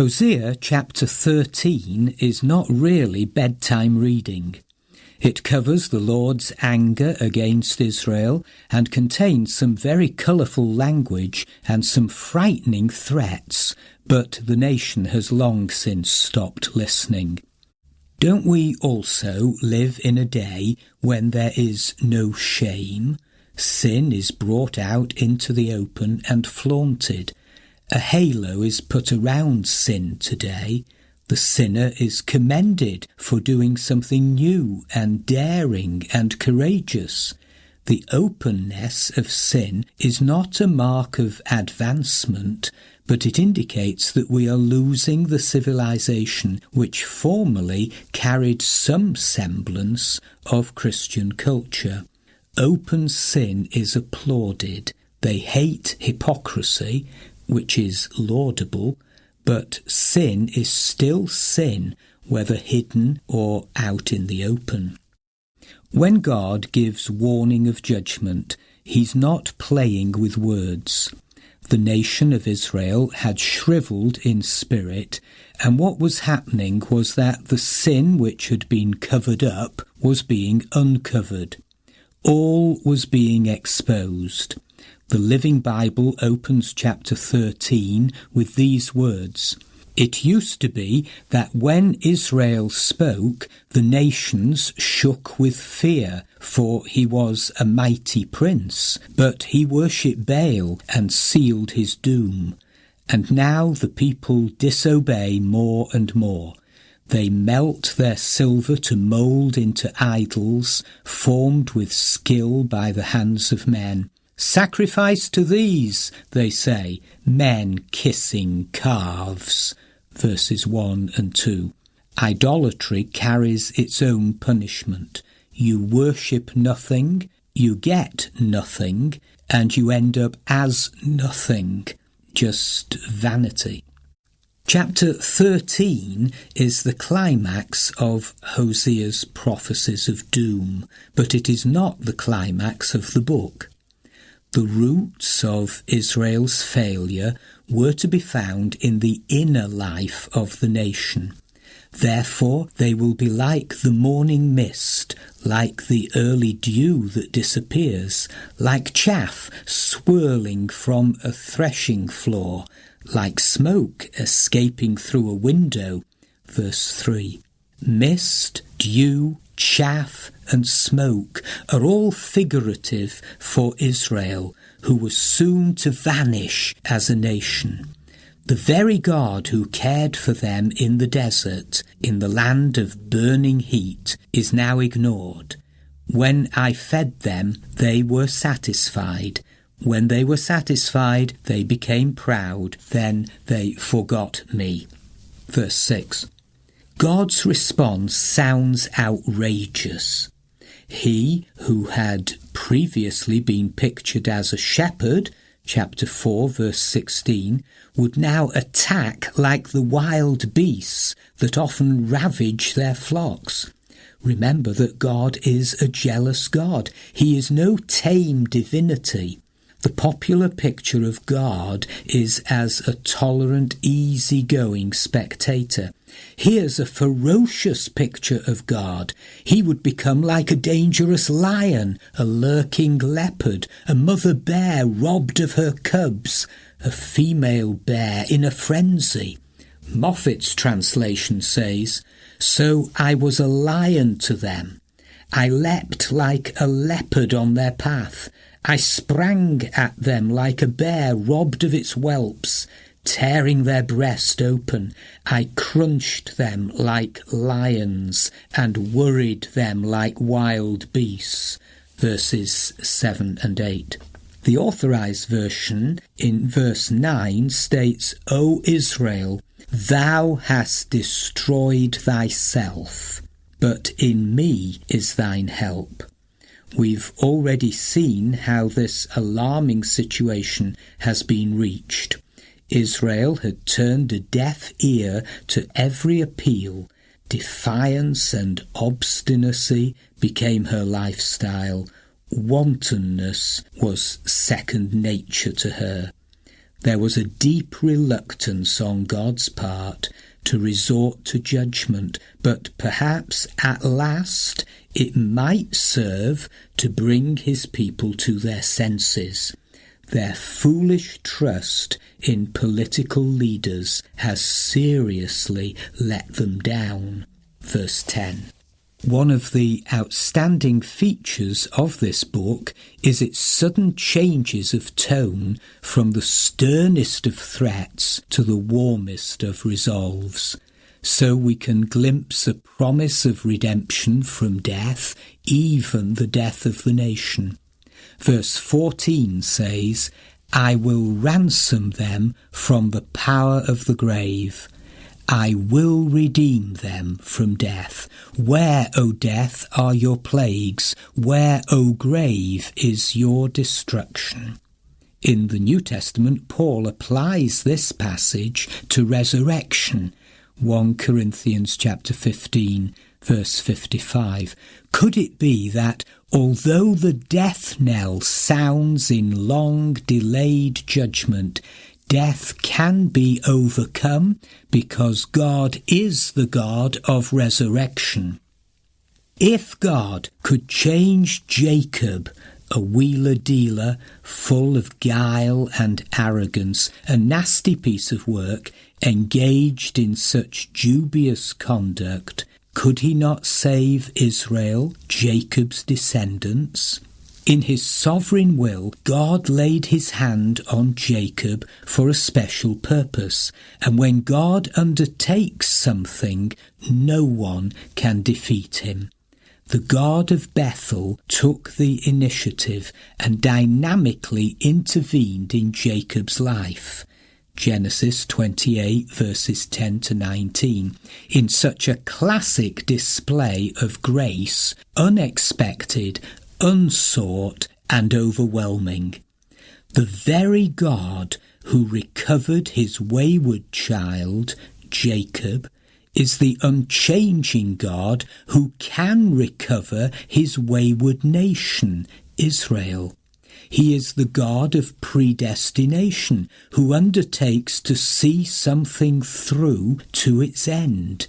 Hosea chapter 13 is not really bedtime reading. It covers the Lord's anger against Israel and contains some very colourful language and some frightening threats, but the nation has long since stopped listening. Don't we also live in a day when there is no shame? Sin is brought out into the open and flaunted. A halo is put around sin today. The sinner is commended for doing something new and daring and courageous. The openness of sin is not a mark of advancement, but it indicates that we are losing the civilization which formerly carried some semblance of Christian culture. Open sin is applauded. They hate hypocrisy, which is laudable, but sin is still sin, whether hidden or out in the open. When God gives warning of judgment, he's not playing with words. The nation of Israel had shriveled in spirit, and what was happening was that the sin which had been covered up was being uncovered. All was being exposed. The Living Bible opens chapter 13 with these words: "It used to be that when Israel spoke, the nations shook with fear, for he was a mighty prince, but he worshipped Baal and sealed his doom. And now the people disobey more and more. They melt their silver to mould into idols, formed with skill by the hands of men. Sacrifice to these, they say, men kissing calves." Verses 1 and 2. Idolatry carries its own punishment. You worship nothing, you get nothing, and you end up as nothing, just vanity. Chapter 13 is the climax of Hosea's prophecies of doom, but it is not the climax of the book. The roots of Israel's failure were to be found in the inner life of the nation. Therefore they will be like the morning mist, like the early dew that disappears, like chaff swirling from a threshing floor, like smoke escaping through a window. Verse 3. Mist, dew, chaff and smoke are all figurative for Israel, who was soon to vanish as a nation. The very God who cared for them in the desert, in the land of burning heat, is now ignored. When I fed them, they were satisfied. When they were satisfied, they became proud. Then they forgot me. Verse 6. God's response sounds outrageous. He who had previously been pictured as a shepherd, chapter 4, verse 16, would now attack like the wild beasts that often ravage their flocks. Remember that God is a jealous God. He is no tame divinity. The popular picture of God is as a tolerant, easy-going spectator. Here's a ferocious picture of God. He would become like a dangerous lion, a lurking leopard, a mother bear robbed of her cubs, a female bear in a frenzy. Moffat's translation says, "So I was a lion to them. I leapt like a leopard on their path. I sprang at them like a bear robbed of its whelps, tearing their breast open. I crunched them like lions and worried them like wild beasts." Verses 7 and 8. The Authorized Version in verse 9 states, "O Israel, thou hast destroyed thyself, but in me is thine help." We've already seen how this alarming situation has been reached. Israel had turned a deaf ear to every appeal. Defiance and obstinacy became her lifestyle. Wantonness was second nature to her. There was a deep reluctance on God's part to resort to judgment, but perhaps at last it might serve to bring his people to their senses. Their foolish trust in political leaders has seriously let them down. Verse 10. One of the outstanding features of this book is its sudden changes of tone from the sternest of threats to the warmest of resolves. So we can glimpse a promise of redemption from death, even the death of the nation. Verse 14 says, "I will ransom them from the power of the grave. I will redeem them from death. Where, O death, are your plagues? Where, O grave, is your destruction?" In the New Testament, Paul applies this passage to resurrection. 1 Corinthians chapter 15, verse 55. Could it be that although the death knell sounds in long delayed judgment, death can be overcome because God is the God of resurrection? If God could change Jacob, a wheeler-dealer full of guile and arrogance, a nasty piece of work, engaged in such dubious conduct, could he not save Israel, Jacob's descendants? In his sovereign will, God laid his hand on Jacob for a special purpose, and when God undertakes something, no one can defeat him. The God of Bethel took the initiative and dynamically intervened in Jacob's life. Genesis 28 verses 10 to 19, in such a classic display of grace, unexpected, unsought and overwhelming. The very God who recovered his wayward child, Jacob, is the unchanging God who can recover his wayward nation, Israel. He is the God of predestination who undertakes to see something through to its end.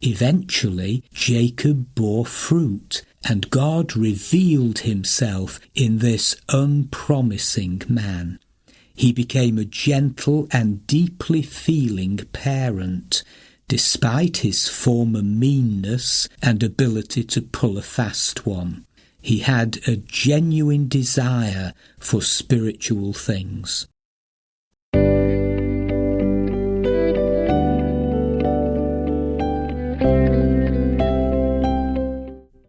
Eventually, Jacob bore fruit, and God revealed himself in this unpromising man. He became a gentle and deeply feeling parent, despite his former meanness and ability to pull a fast one. He had a genuine desire for spiritual things.